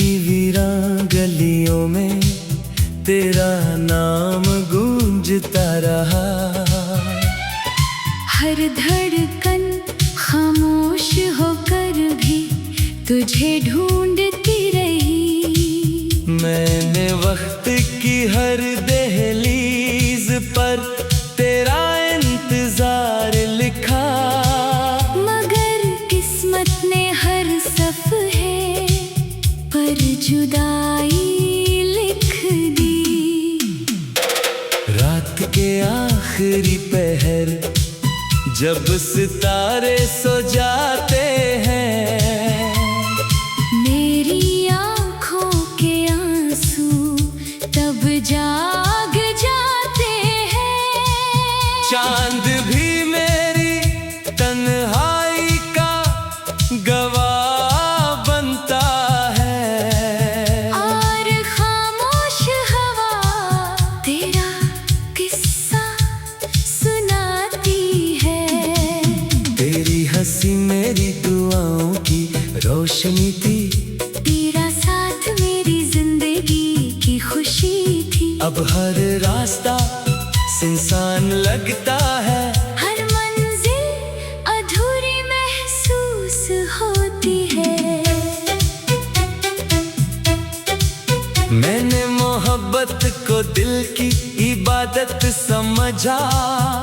वीरान गलियों में तेरा नाम गूंजता रहा। हर धड़कन खामोश होकर भी तुझे ढूंढती रही। मैंने वक्त की हर दहलीज पर तेरा इंतजार लिखा। मगर किस्मत ने हर सफ़े पर जुदाई लिख दी। रात के आखिरी पहर जब सितारे सो जाते हैं, मेरी आँखों के आंसू तब जाग जाते हैं। चांद भी मेरी तन्हाई का गवाह बनता है। और खामोश हवा तेरा किस्सा सुनाती है। तेरी हंसी मेरी दुआओं की रोशनी थी। तेरा साथ मेरी जिंदगी की खुशी थी। अब हर रास्ता सुनसान लगता है। हर मंजिल अधूरी महसूस होती है। मैंने मोहब्बत को दिल की इबादत समझा।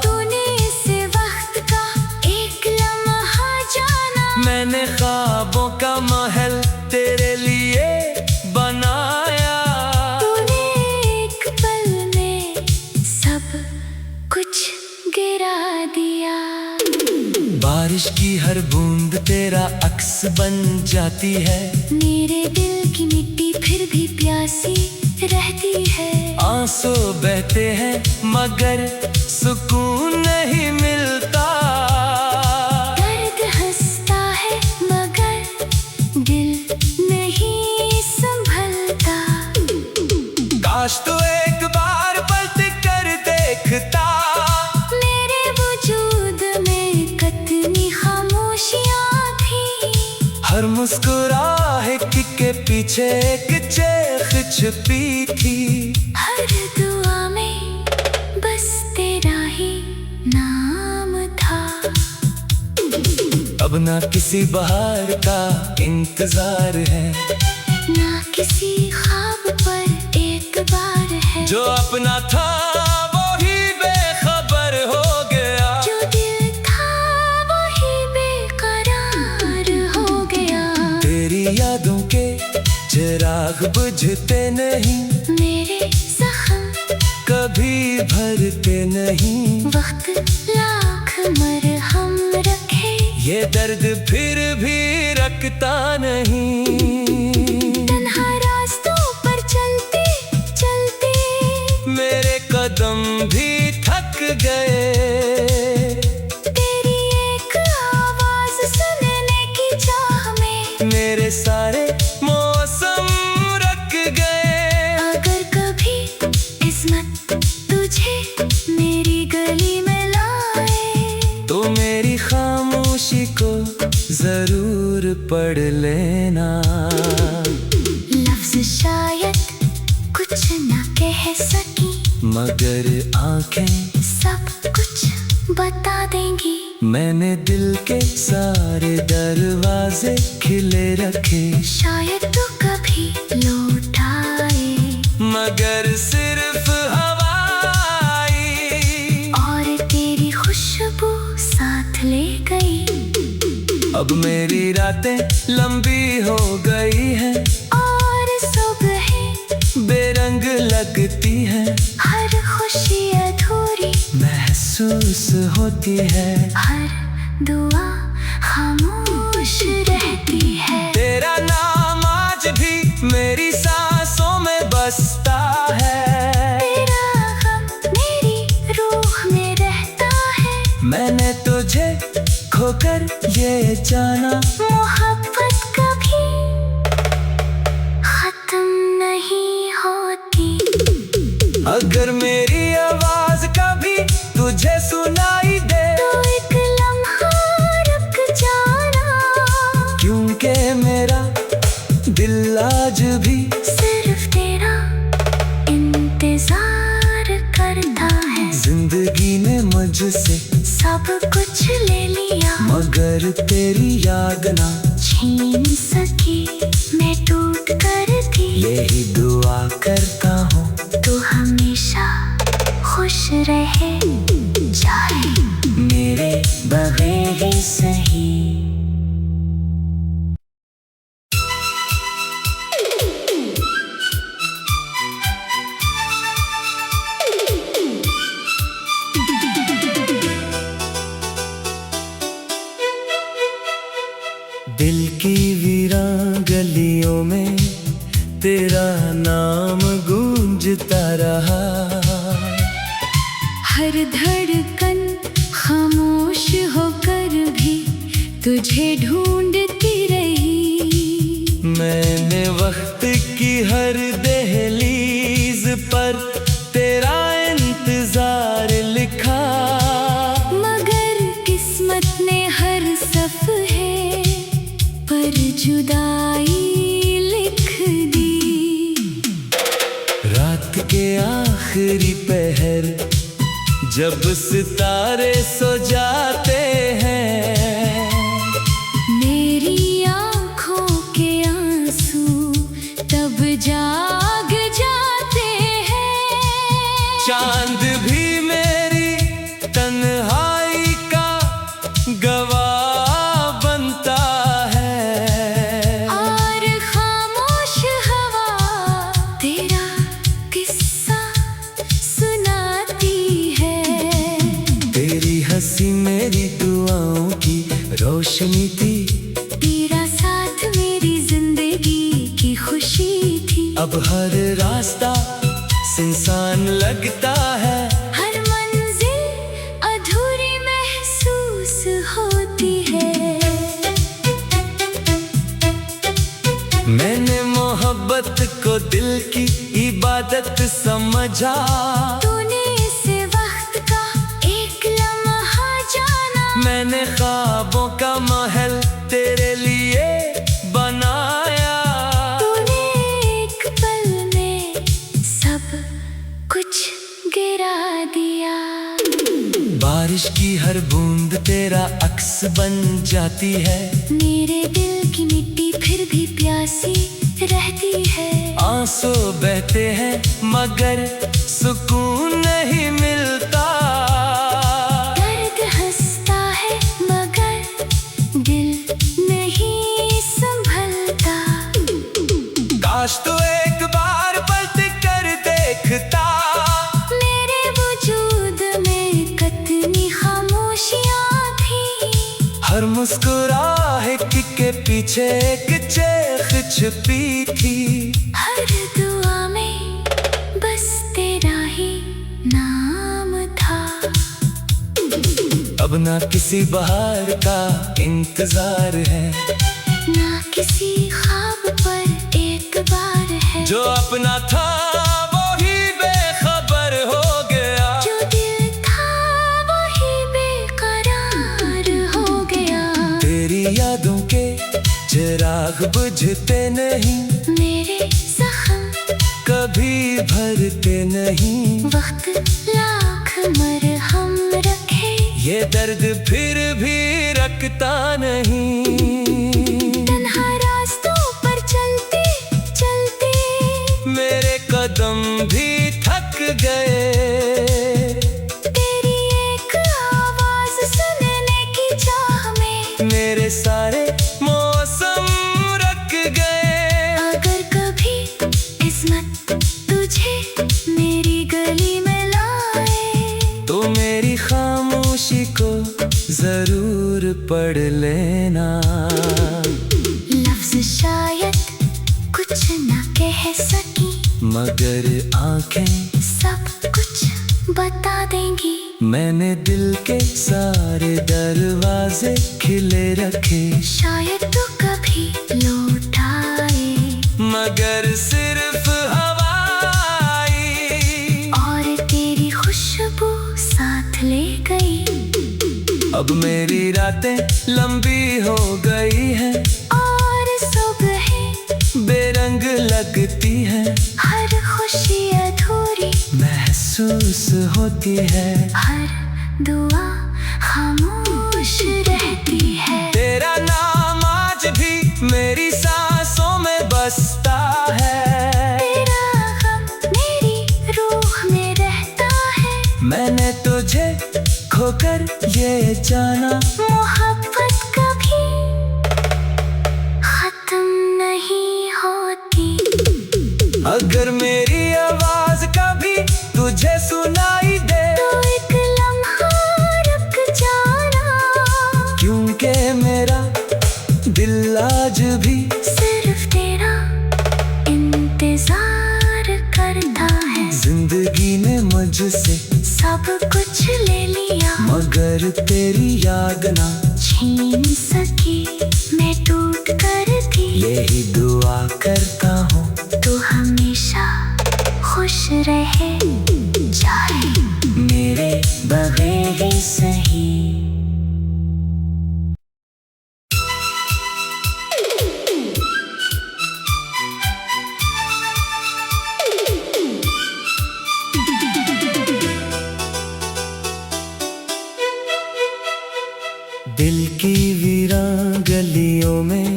तूने इस वक्त का एक लम्हा जाना। मैंने ख्वाबों का महल तेरे लिए बनाया। तूने एक पल में सब कुछ गिरा दिया। बारिश की हर बूंद तेरा अक्स बन जाती है। मेरे दिल की मिट्टी फिर भी प्यासी रहती है। आंसू बहते हैं मगर सुकून नहीं मिलता। दर्द हंसता है मगर दिल नहीं संभलता। काश तू एक बार पलट कर देखता। मेरे वजूद में कितनी खामोशियाँ थी। हर मुस्कुराहट के पीछे एक चेख छुपी थी। हर दुआ में बस तेरा ही नाम था। अब ना किसी बहार का इंतजार है, ना किसी ख्वाब पर एतबार है। जो अपना था वो ही बेखबर हो गया। जो दिल था वही बेकरार हो गया। तेरी यादों के चिराग बुझते नहीं, मेरे जख्म कभी भरते नहीं। वक्त लाख मरहम रखे, ये दर्द फिर भी रखता नहीं। तन्हा रास्तों पर चलते चलते मेरे कदम भी थक गए। तेरी एक आवाज सुनने की चाह में मेरे सारे मौसम रख गए। अगर कभी किस्मत तुझे मेरी गली में लाए, तो मेरी खामोशी को जरूर पढ़ लेना। लफ्ज शायद कुछ न कह सकी, मगर आंखें सब कुछ बता देंगी। मैंने दिल के सारे दरवाजे खिले रखे। शायद तू कभी लौट आए, मगर सिर्फ हवा आई और तेरी खुशबू साथ ले गई। अब मेरी रातें लंबी हो गई हैं, और सुबहें बेरंग लगती हैं। हर खुशी अधूरी महसूस होती है। हर दुआ खामोश रहती है। तेरा नाम आज भी मेरी सांसों में बसता है। तेरा गम मेरी रूह में रहता है। मैंने तुझे खोकर ये जाना, मोहब्बत कभी खत्म नहीं होती। अगर मेरी आवाज कभी तुझे सुनाई दे, तो एक लम्हा रुक जाना। क्योंकि मेरा दिल दिल आज भी सिर्फ तेरा इंतजार करता है। जिंदगी ने मुझसे सब कुछ ले लिया मगर तेरी याद ना छीन सकी। मैं टूट कर थी, यही दुआ करता हूँ तू हमेशा खुश रहे, चाहे मेरे बगैर ही सही। दिल की वीरान गलियों में तेरा नाम गूंजता रहा। हर धड़कन खामोश होकर भी तुझे ढूंढती रही। मैंने वक्त की हर दहलीज पर तेरा इंतजार लिखा। मगर किस्मत ने हर सफ़े पर जुदाई लिख दी। रात के आखिरी पहर जब सितारे सो जाते हैं, मेरी आँखों के आंसू तब जाग जाते हैं। चांद भी मेरी तन्हाई का गवाह बनता है। और खामोश हवा तेरा किस्सा सुनाती है। तेरी हंसी मेरी दुआओं की रोशनी थी, तेरा साथ मेरी जिंदगी की खुशी थी। अब हर रास्ता सुनसान लगता है। हर मंजिल अधूरी महसूस होती है। मैंने मोहब्बत को दिल की इबादत समझा। तूने इस वक्त का एक लम्हा जाना। मैंने ख्वाबों का महल तेरे लिए बनाया। तूने एक पल में सब कुछ गिरा दिया। बारिश की हर बूंद तेरा अक्स बन जाती है। मेरे दिल की मिट्टी फिर भी प्यासी रहती है। आंसू बहते हैं मगर सुकून नहीं मिलता। दर्द हंसता है मगर दिल नहीं संभलता। काश तू एक बार पलट कर देखता। मेरे वजूद में कितनी खामोशियाँ थी। हर मुस्कुराहट के पीछे एक चेख छुपी थी। हर दुआ में बस तेरा ही नाम था। अब ना किसी बहार का इंतजार है, ना किसी ख्वाब पर एक बार है। जो अपना था वो ही बेखबर हो गया। जो दिल था वही बेकरार हो गया। तेरी यादों के चिराग बुझते नहीं, मेरे जख्म कभी भरते नहीं। वक्त लाख मरहम रखे, ये दर्द फिर भी रखता नहीं। तन्हा रास्तों पर चलते चलते मेरे कदम भी थक गए। तेरी एक आवाज सुनने की चाह में मेरे सारे मौसम रख गए। अगर कभी किस्मत तुझे मेरी गली में लाए, तो मेरी खामोशी को जरूर पढ़ लेना। लफ्ज शायद कुछ न कह सकी, मगर आंखें सब कुछ बता देंगी। मैंने दिल के सारे दरवाजे खिले रखे। शायद तू कभी लौट आए, मगर सिर्फ हवा आई और तेरी खुशबू साथ ले गई। अब मेरी रातें लंबी हो गई हैं, और सुबह बेरंग लगती है, हर खुशी अधूरी महसूस होती है, हर दुआ खामोश रहती है। तेरा नाम आज भी मेरी सांसों में बसता है, तेरा गम मेरी रूह में रहता है। मैंने तुझे खोकर ये जाना, मोहब्बत कभी खत्म नहीं होती। अगर मेरी आवाज कभी तुझे सुनाई दे, तो एक लम्हा रुक जाना, क्योंकि मेरा दिल आज भी सिर्फ तेरा इंतजार करता है। जिंदगी ने मुझसे सब कुछ ले लिया, मगर तेरी याद ना छीन सकी। मैं टूट कर थी, यही दुआ करता हूँ, तू हमेशा खुश रहे जाए मेरे बगैर ही सही। दिल की वीरान गलियों में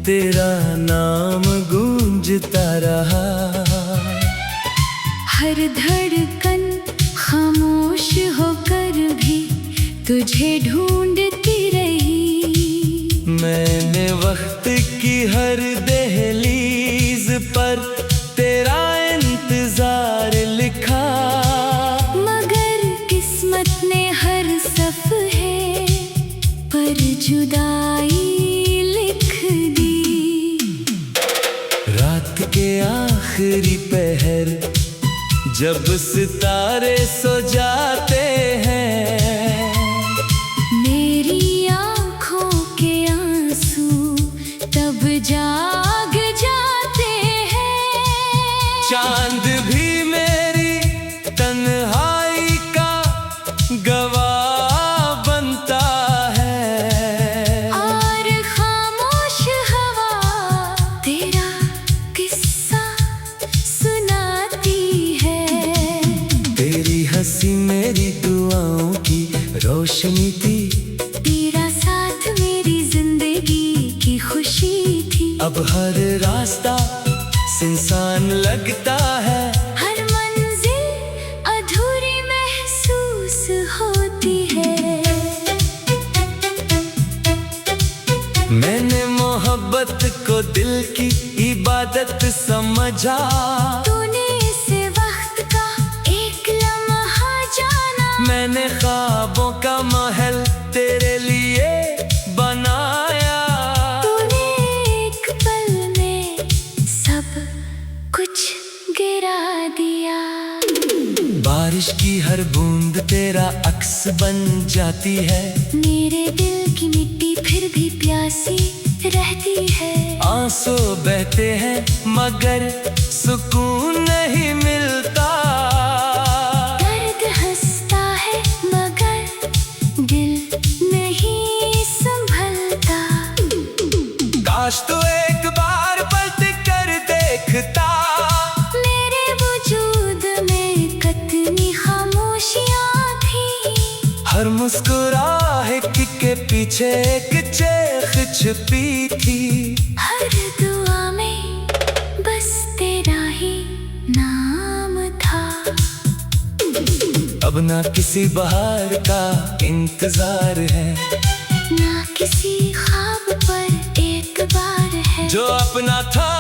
तेरा नाम गूंजता रहा, हर धड़कन खामोश होकर भी तुझे ढूंढती रही। मैंने वक्त की हर दहलीज पर तेरा इंतजार लिखा, मगर किस्मत ने हर सफ़े पर जुदाई लिख दी। रात के आखिरी पहर जब सितारे सो जाते हैं, मेरी आँखों के आंसू तब जाग जाते हैं। चांद भी मेरी तन्हाई का गवाह बनता है, और खामोश हवा तेरा किस्सा सुनाती है। तेरी हंसी मेरी दुआओं की रोशनी थी, तेरा साथ मेरी जिंदगी की खुशी थी। अब हर रास्ता सुनसान लगता है, हर मंजिल अधूरी महसूस होती है। मैंने मोहब्बत को दिल की इबादत समझा, तूने इस वक्त का एक लम्हा जाना, मैंने ख्वाबों का महल तेरे लिए बनाया, तूने एक पल में सब कुछ गिरा दिया। बारिश की हर बूंद तेरा अक्स बन जाती है, मेरे दिल की मिट्टी फिर भी प्यासी रहती है। आंसू बहते हैं मगर सुकून नहीं मिलता, दर्द हंसता है मगर दिल नहीं संभलता। काश तू एक बार पलट कर देखता, मेरे वजूद में कितनी खामोशियाँ थी। हर मुस्कुराहट के पीछे एक चेख छुपी थी, हर दुआ में बस तेरा ही नाम था। अब ना किसी बहार का इंतजार है, ना किसी ख्वाब पर एक बार है। जो अपना था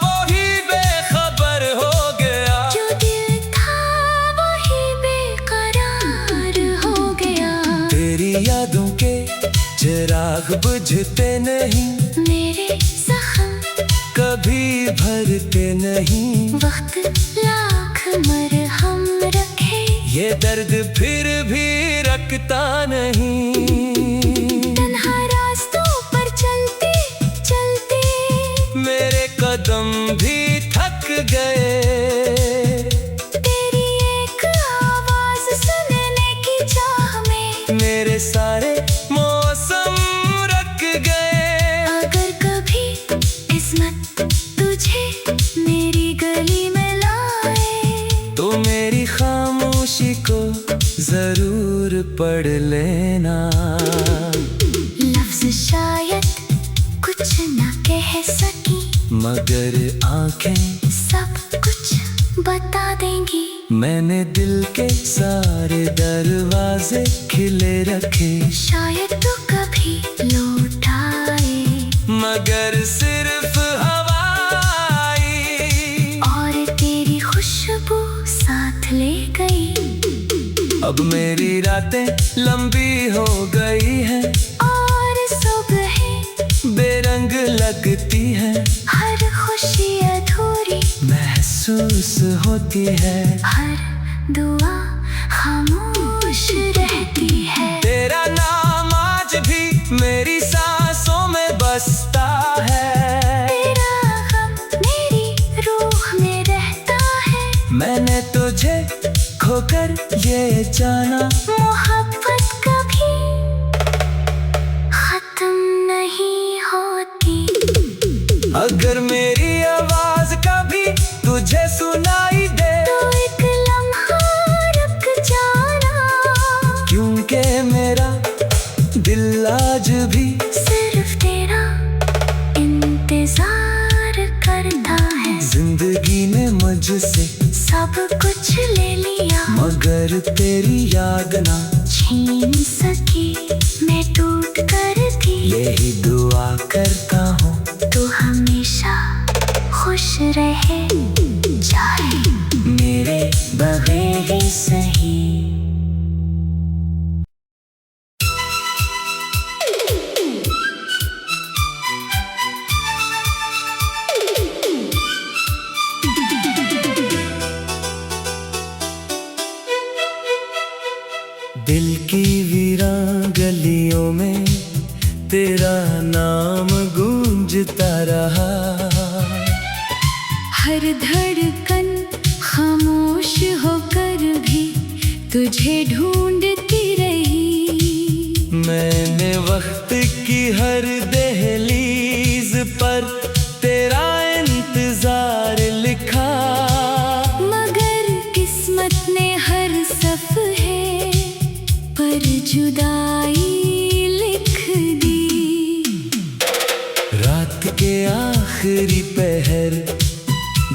वो ही बेखबर हो गया, जो दिल था वही बेकरार हो गया। तेरी यादों के चिराग बुझते नहीं, मेरे जख्म कभी भरते नहीं, वक्त लाख मरहम रखे, ये दर्द फिर भी रखता नहीं। तन्हा रास्तों पर चलते चलते मेरे कदम भी थक गए, तेरी एक आवाज सुनने की चाह में मेरे सारे मौसम रख गए। अगर कभी किस्मत तुझे जरूर पढ़ लेना। लफ्ज शायद कुछ ना कह सकी, मगर आंखें सब कुछ बता देंगी। मैंने दिल के सारे दरवाजे खिले रखे, शायद तू कभी लौट आए, मगर सिर्फ हवाई, और तेरी खुशबू साथ ले गई। अब मेरी रातें लंबी हो गई हैं, और सुबहें बेरंग लगती हैं। हर खुशी अधूरी महसूस होती है, हर दुआ खामोश रहती है। तेरा नाम आज भी मेरी सांसों में बसता है। तेरा गम मेरी रूह में रहता है। मैंने तुझे खोकर ये जाना, मोहब्बत कभी खत्म नहीं होती। अगर मेरी आवाज कभी तुझे सुनाई दे, तो एक लम्हा रुक जाना, क्योंकि मेरा दिल आज भी सिर्फ तेरा इंतजार करता है। जिंदगी ने मुझसे सब कुछ ले लिया, मगर तेरी याद ना छीन सकी। मैं टूट कर थी, यही दुआ करता हूँ, तू हमेशा खुश रहे जाए, मेरे बगैर ही सही। दिल की वीरान गलियों में तेरा नाम गूंजता रहा। हर धड़कन खामोश होकर भी तुझे ढूंढती रही। मैंने वक्त की हर दहलीज पर तेरा इंतजार लिखा, मगर किस्मत ने हर सफ़े पर जुदाई लिख दी। रात के आखिरी पहर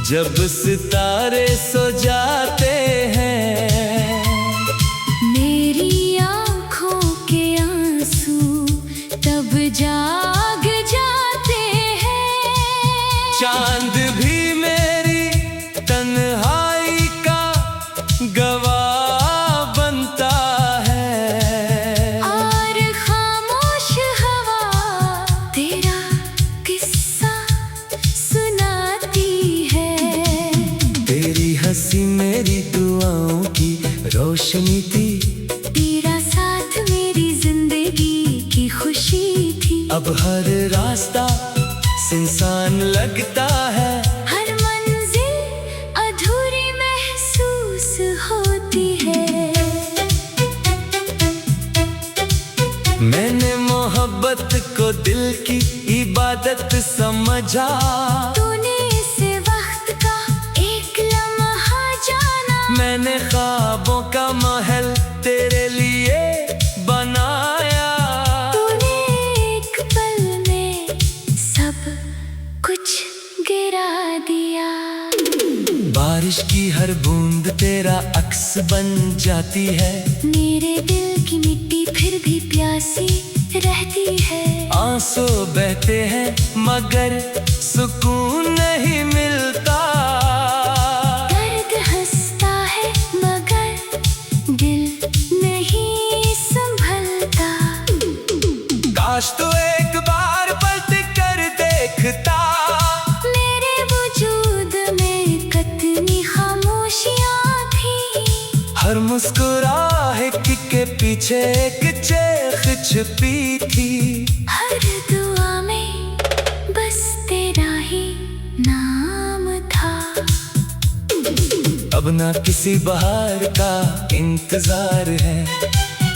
जब सितारे सो जाते हैं, मेरी आँखों के आंसू तब जाग जाते हैं। चांद भी मेरी तन्हाई का गवाह बनता है, और खामोश हवा तेरा किस्सा सुनाती है। तेरी हंसी मेरी दुआओं की रोशनी थी, तेरा साथ मेरी जिंदगी की खुशी थी। अब हर रास्ता सुनसान लगता है, हर मंजिल अधूरी महसूस होती है। मैंने मोहब्बत को दिल की इबादत समझा। तूने इस वक्त का एक लम्हा जाना, मैंने ख्वाबों का महल तेरे लिए बनाया। तूने एक पल में सब कुछ गिरा दिया। बारिश की हर बूंद तेरा अक्स बन जाती है, मेरे दिल की मिट्टी फिर भी प्यासी रहती है। आंसू बहते हैं मगर सुकून नहीं मिलता। दर्द हंसता है मगर दिल नहीं संभलता। काश तू एक बार पलट कर देखता, मेरे वजूद में कितनी खामोशियाँ थी। हर मुस्कुराहट के पीछे एक चेख छुपी थी। हर दुआ में बस तेरा ही नाम था। अब ना किसी बहार का इंतजार है,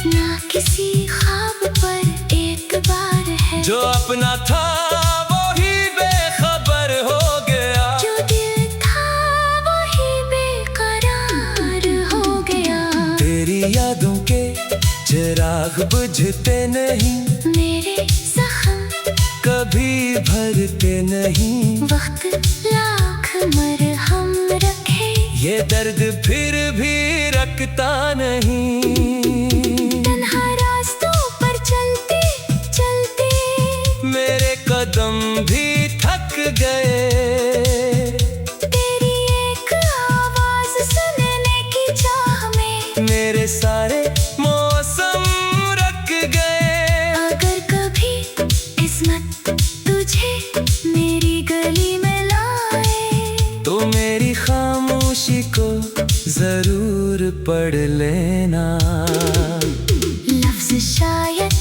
ना किसी ख्वाब पर एतबार है। जो अपना था वो ही बेखबर हो गया। जो दिल था वही बेकरार हो गया। तेरी यादों बुझते नहीं, मेरे जख्म कभी भरते नहीं। वक्त लाख मरहम रखे, ये दर्द फिर भी रखता नहीं। तन्हा रास्तों पर चलते चलते मेरे कदम भी थक गए। तेरी एक आवाज सुनने की चाह में मेरे सारे मौसम रख गए। अगर कभी किस्मत तुझे मेरी गली में लाए, तो मेरी खामोशी को जरूर पढ़ लेना। लफ्ज शायद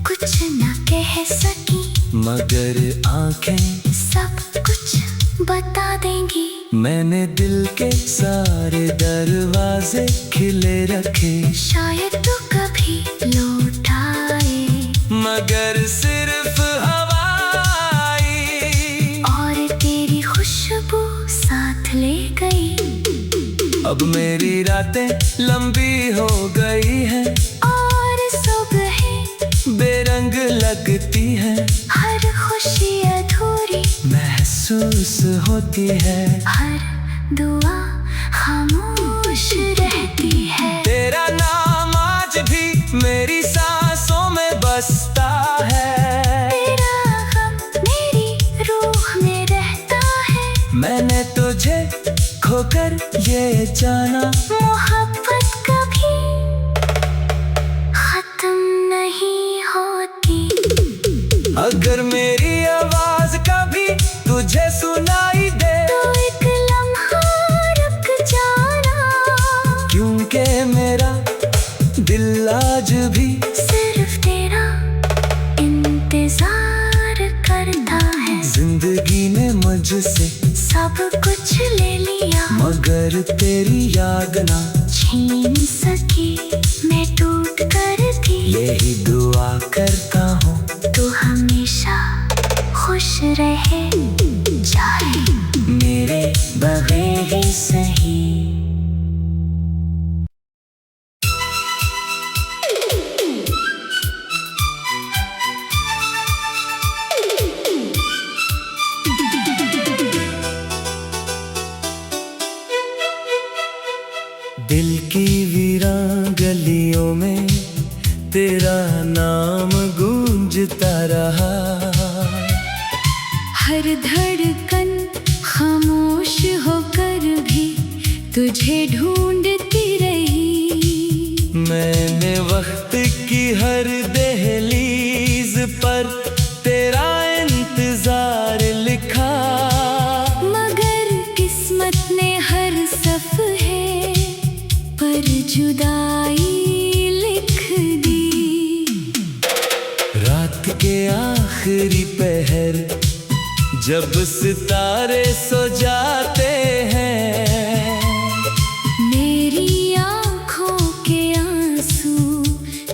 कुछ न कह सकी, मगर आंखें सब कुछ बता देंगी। मैंने दिल के सारे दरवाजे खिले रखे। शायद तू कभी लौट आए, मगर सिर्फ हवा आई, और तेरी खुशबू साथ ले गई। अब मेरी रातें लंबी हो गई हैं, और सुबहें बेरंग लगती हैं। हर खुशी अधूरी महसूस होती है, हर दुआ खामोश रहती है। तेरा नाम आज भी मेरी सांसों में बसता है। तेरा गम मेरी रूह में रहता है। मैंने तुझे खोकर ये जाना, मोहब्बत कभी खत्म नहीं होती। अगर मेरी आवाज कभी तुझे सुनाई दे, तो एक लम्हा रुक जाना, क्योंकि मेरा दिल आज भी सिर्फ तेरा इंतजार करता है। जिंदगी ने मुझसे सब कुछ ले लिया, मगर तेरी याद ना छीन सकी। मैं टूट कर थी, यही दुआ करता हूँ, तू हमेशा खुश रहे जाए, मेरे बगैर ही सही। दिल की वीरान गलियों में तेरा नाम गूंजता रहा। हर धड़कन खामोश होकर भी तुझे ढूंढती रही। मैंने वक्त की हर दहलीज पर तेरा इंतजार लिखा, मगर किस्मत ने हर सफ़े पर जुदाई लिख दी। रात के आखिरी पहर जब सितारे सो जाते हैं, मेरी आँखों के आंसू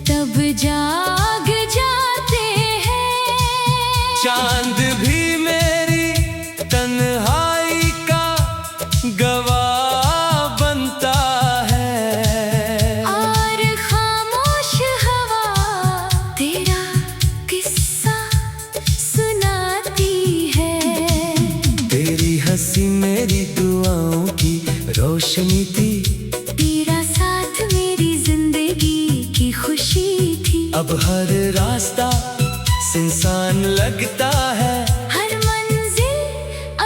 तब जाग जाते हैं। चांद भी मेरी तन्हाई का गवाह बनता है, और खामोश हवा तेरा किस्सा सुनाती है। तेरी हंसी मेरी दुआओं की रोशनी थी, तेरा साथ मेरी जिंदगी की खुशी थी। अब हर रास्ता सुनसान लगता है, हर मंजिल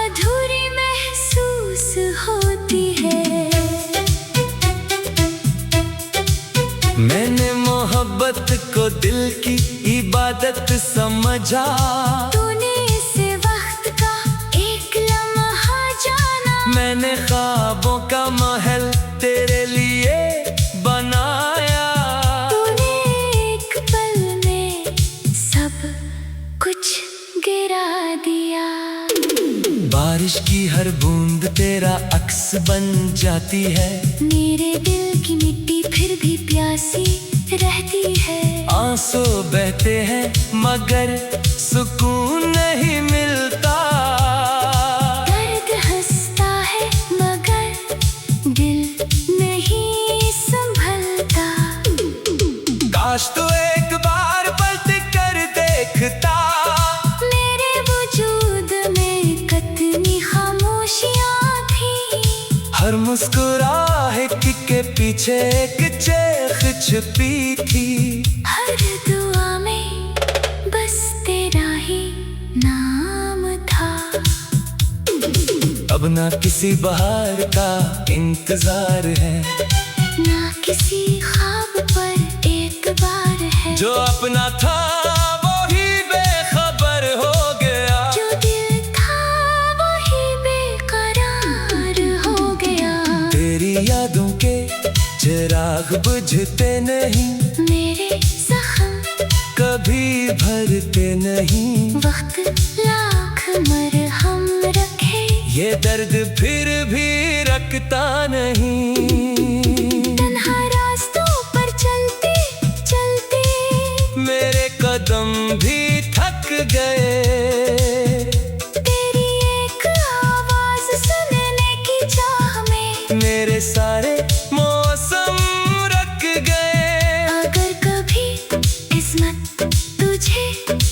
अधूरी महसूस होती है। मैंने मोहब्बत को दिल की इबादत समझा। तूने इस वक्त का एक लम्हा जाना, मैंने ख्वाबों का महल तेरे लिए बनाया। तूने एक पल में सब कुछ गिरा दिया। बारिश की हर बूंद तेरा अक्स बन जाती है, मेरे दिल की मिट्टी फिर भी प्यासी रहती है। आंसू बहते हैं मगर सुकून नहीं मिलता। दर्द हंसता है मगर दिल नहीं संभलता। काश तू एक हर मुस्कुराहट के पीछे एक चेख छुपी थी। हर दुआ में बस तेरा ही नाम था। अब ना किसी बहार का इंतजार है, ना किसी ख्वाब पर एतबार है। जो अपना था वो ही बेखबर हो गया। जो दिल था वही बेकरार हो गया। तेरी यादों के चिराग बुझते नहीं, मेरे जख्म कभी भरते नहीं। वक्त लाख मरहम रखे, ये दर्द फिर भी रखता नहीं। तन्हा रास्तों पर चलते चलते मेरे कदम भी थक गए। तेरी एक आवाज सुनने की चाह में मेरे सारे मौसम रुक गए। अगर कभी किस्मत तुझे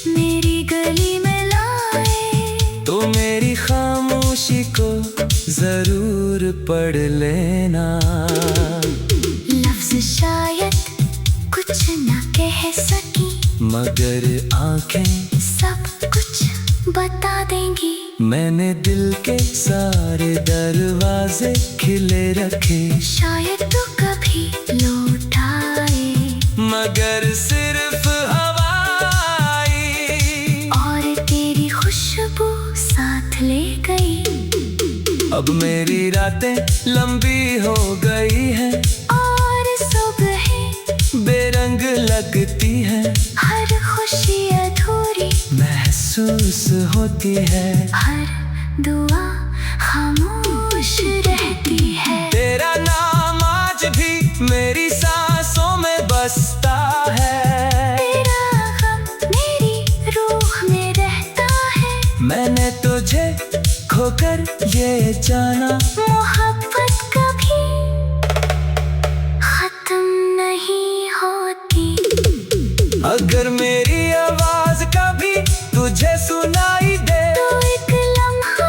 मेरी गली में लाए, तो मेरी खामोशी को जरूर पढ़ लेना। लफ्ज शायद कुछ न कह सकी, मगर आंखें सब कुछ बता देंगी। मैंने दिल के सारे दरवाजे खिले रखे, शायद तू कभी लौट आए, मगर सिर्फ हवा आई और तेरी खुशबू साथ ले गई। अब मेरी रातें लंबी हो गई हैं, और सुबहें बेरंग लगती हैं। हर खुशी अधूरी महसूस होती है, हर दुआ खामोश रहती है। तेरा नाम आज भी मेरी सांसों में बसता है। तेरा गम मेरी रूह में रहता है। मैंने तुझे खोकर ये जाना, मोहब्बत कभी खत्म नहीं होती। अगर मेरी आवाज कभी तुझे सुनाई दे, तो एक लम्हा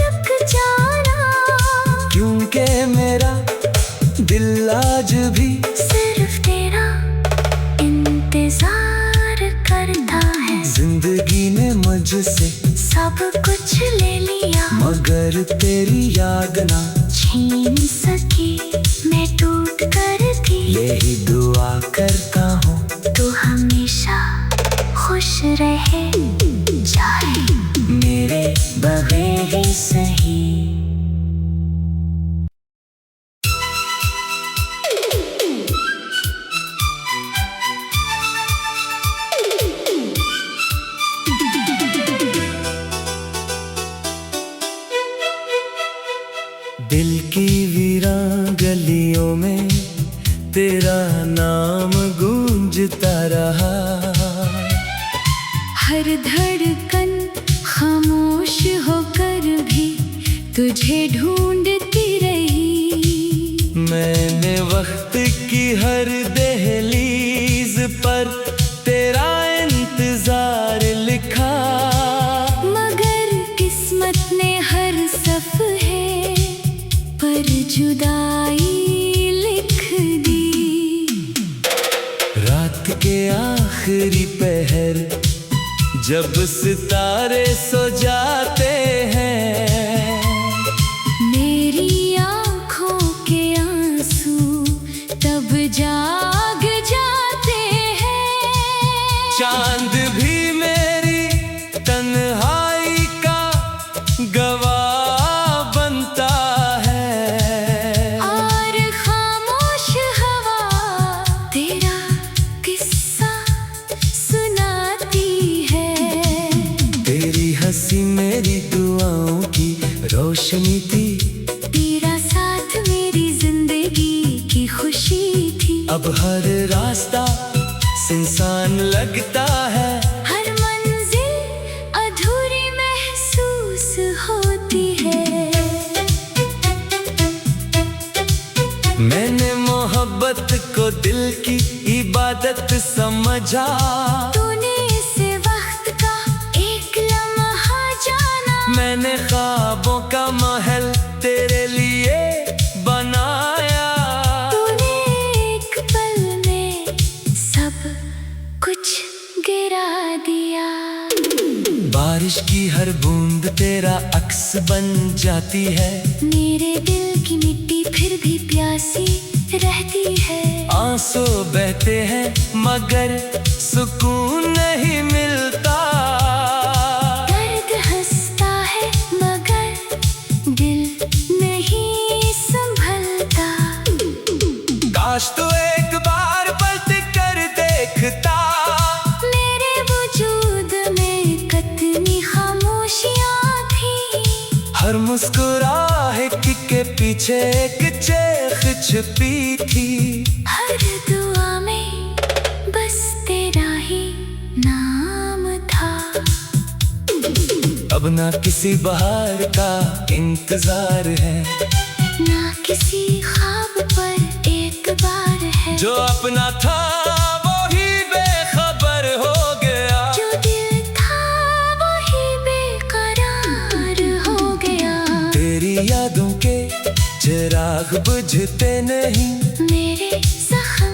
रुक जाना, क्योंकि मेरा दिल आज भी सिर्फ तेरा इंतजार करता है। जिंदगी ने मुझसे सब कुछ ले लिया, मगर तेरी याद ना छीन सकी। मैं टूट कर थी, यही दुआ करता हूँ, तू हमेशा खुश रहे जाए मेरे बगैर ही सही। दिल की वीरान गलियों में तेरा नाम गूंजता रहा। हर धड़कन खामोश होकर भी तुझे ढूंढती रही। मैंने वक्त की हर दहलीज पर तेरा इंतजार लिखा, मगर किस्मत ने हर सफ़े पर जुदाई लिख दी। रात के आखिरी पहर जब सितारे सो जाते हैं, मेरी आँखों के आंसू तब जाग जाते हैं। चांद भी मेरी तन्हाई का गवाह बनता है, और खामोश हवा तेरा किस्सा सुनाती है। तेरी हंसी मेरी दुआओं की रोशनी थी, तेरा साथ मेरी जिंदगी की खुशी थी। अब हर रास्ता सुनसान लगता है, हर मंजिल अधूरी महसूस होती है। मैंने मोहब्बत को दिल की इबादत समझा, तूने इसे वक्त का एक लम्हा जाना। मैंने ख्वाबों का महल तेरे लिए हर बूंद तेरा अक्स बन जाती है। मेरे दिल की मिट्टी फिर भी प्यासी रहती है। आंसू बहते हैं मगर सुकून नहीं मिलता। दर्द हंसता है मगर दिल नहीं संभलता। काश तू एक बार पलट कर देखता। मेरे वजूद में कितनी खामोशियां थी। हर मुस्कुराहट के पीछे एक चेख छुपी थी। हर दुआ में बस तेरा ही नाम था। अब ना किसी बहार का इंतजार है, ना किसी ख्वाब पर एक बार है। जो अपना था वो ही बेखबर हो गया। जो दिल था वही बेकरार हो गया। तेरी यादों के चिराग बुझते नहीं, मेरे जख्म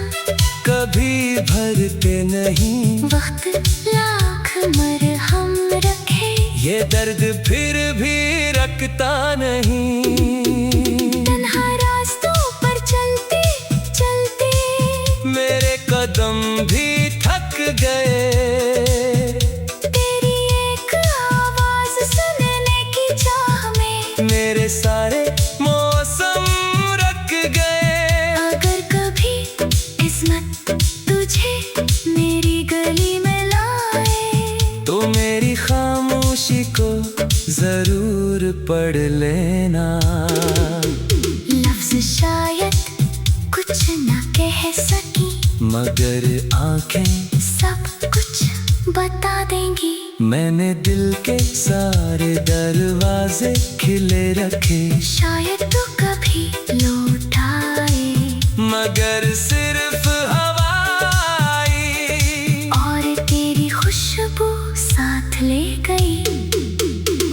कभी भरते नहीं। वक्त लाख मरहम रखे, ये दर्द फिर भी रखता नहीं। तन्हा रास्तों पर चलते चलते मेरे कदम भी थक गए। तेरी एक आवाज सुनने की चाह में मेरे सारे मौसम रख गए। अगर कभी किस्मत तुझे मेरी गली में लाए, तो मेरी खामोशी को जरूर पढ़ लेना। लफ्ज शायद कुछ न कह सकी, मगर आंखें सब कुछ बता देंगी। मैंने दिल के सारे दरवाजे खिले रखे। शायद तू कभी लौट आए, मगर सिर्फ हवा आई और तेरी खुशबू साथ ले गई।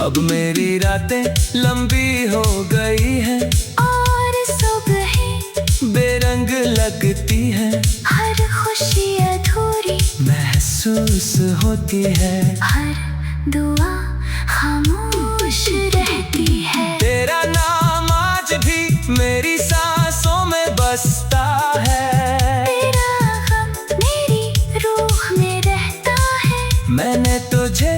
अब मेरी रातें लंबी हो गई हैं, और सुबहें बेरंग लगती हैं। हर खुशी अधूरी महसूस होती है। हर दुआ खामोश रहती है। तेरा नाम आज भी मेरी सांसों में बसता है। तेरा गम मेरी रूह में रहता है। मैंने तुझे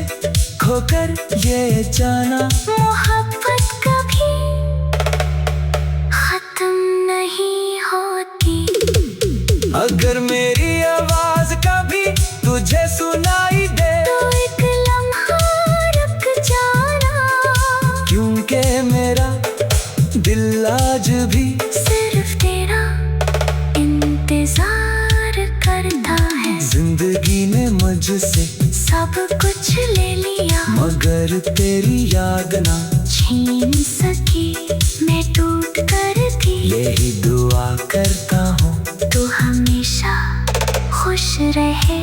खोकर ये जाना, मोहब्बत कभी खत्म नहीं होती। अगर मेरी आवाज कभी तुझे सुनाई दे, तो एक लम्हा रुक जाना, क्योंकि मेरा दिल आज भी सिर्फ तेरा इंतजार करता है। जिंदगी ने मुझसे सब कुछ ले लिया, मगर तेरी याद ना छीन सकी। मैं टूट कर थी, यही दुआ करता हूँ तू हमेशा खुश रहे।